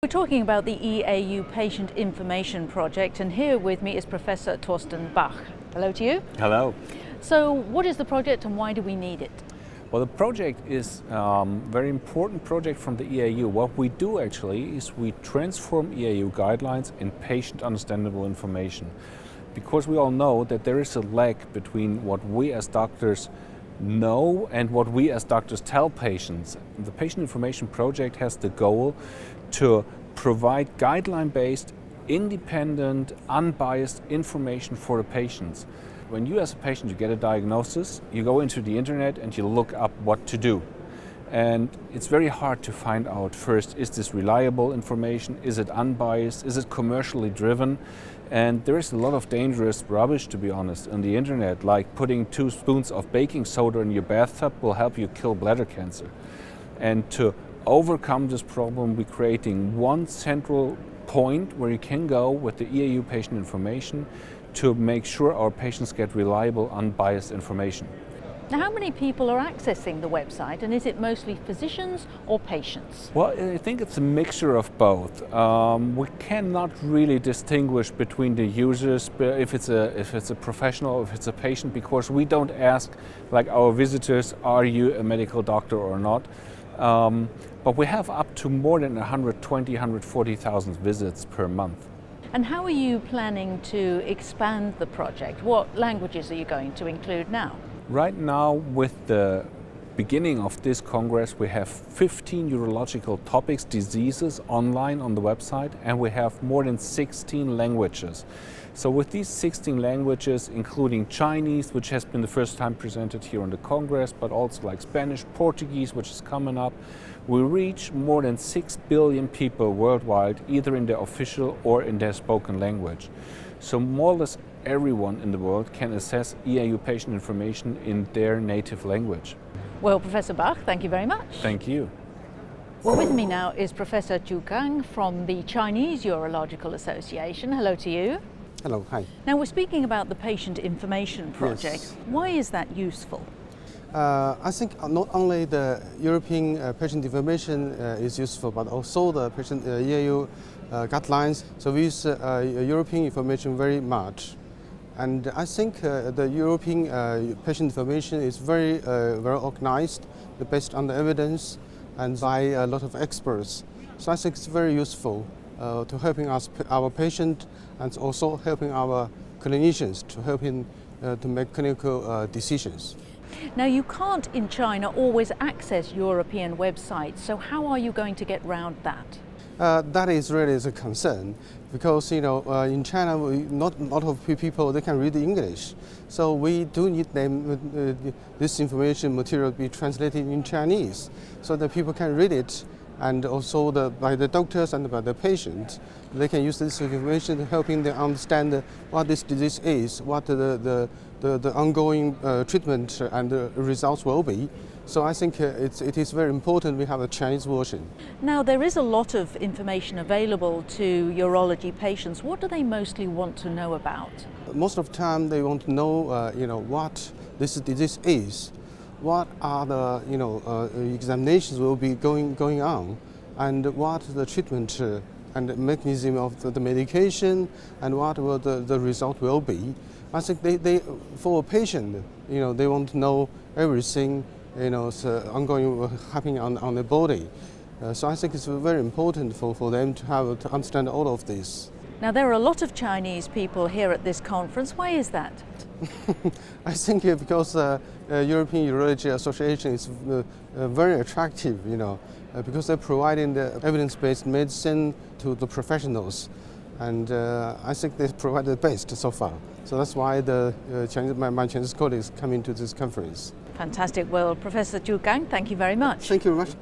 We're talking about the EAU Patient Information Project, and here with me is Professor Thorsten Bach. Hello to you. Hello. So what is the project and why do we need it? Well, the project is a very important project from the EAU. What we do actually is we transform EAU guidelines in patient understandable information. Because we all know that there is a lag between what we as doctors know and what we as doctors tell patients. The Patient Information Project has the goal to provide guideline-based, independent, unbiased information for the patients. When you as a patient, you get a diagnosis, you go into the internet and you look up what to do. And it's very hard to find out first, is this reliable information? Is it unbiased? Is it commercially driven? And there is a lot of dangerous rubbish, to be honest, on the internet, like putting 2 spoons of baking soda in your bathtub will help you kill bladder cancer. And to overcome this problem, we're creating one central point where you can go with the EAU patient information to make sure our patients get reliable, unbiased information. Now, how many people are accessing the website, and is it mostly physicians or patients? Well, I think it's a mixture of both. We cannot really distinguish between the users, if it's a professional or if it's a patient, because we don't ask, like our visitors, are you a medical doctor or not? But we have up to more than 120, 140,000 visits per month. And how are you planning to expand the project? What languages are you going to include now? Right now, with the beginning of this Congress, we have 15 urological topics, diseases online on the website, and we have more than 16 languages. So with these 16 languages, including Chinese, which has been the first time presented here on the Congress, but also like Spanish, Portuguese, which is coming up, we reach more than 6 billion people worldwide, either in their official or in their spoken language. So more or less everyone in the world can access EAU patient information in their native language. Well, Professor Bach, thank you very much. Thank you. Well, with me now is Professor Zhu Gang from the Chinese Urological Association. Hello to you. Hello, hi. Now, we're speaking about the Patient Information Project. Yes. Why is that useful? I think not only the European patient information is useful, but also the patient EAU guidelines. So we use European information very much. And I think the European patient information is very well organized, based on the evidence and by a lot of experts. So I think it's very useful to helping our patient and also helping our clinicians to helping to make clinical decisions. Now, you can't in China always access European websites, so how are you going to get round that? That is really a concern because in China not a lot of people they can read English, so we do need this information material to be translated in Chinese so that people can read it, and also by the doctors and by the patient they can use this information helping them understand what this disease is, what the ongoing treatment and the results will be. So I think it is very important we have a Chinese version. Now, there is a lot of information available to urology patients. What do they mostly want to know about? Most of the time they want to know what this disease is, what are the examinations will be going on, and what the treatment and the mechanism of the medication, and what will the result will be. I think they for a patient, they want to know everything, ongoing happening on the body. So I think it's very important for them to understand all of this. Now, there are a lot of Chinese people here at this conference. Why is that? I think because European Urology Association is very attractive, because they're providing the evidence-based medicine to the professionals. And I think they provide the best so far. So that's why my Chinese colleagues come into this conference. Fantastic. Well, Professor Zhu Gang, thank you very much. Thank you very much.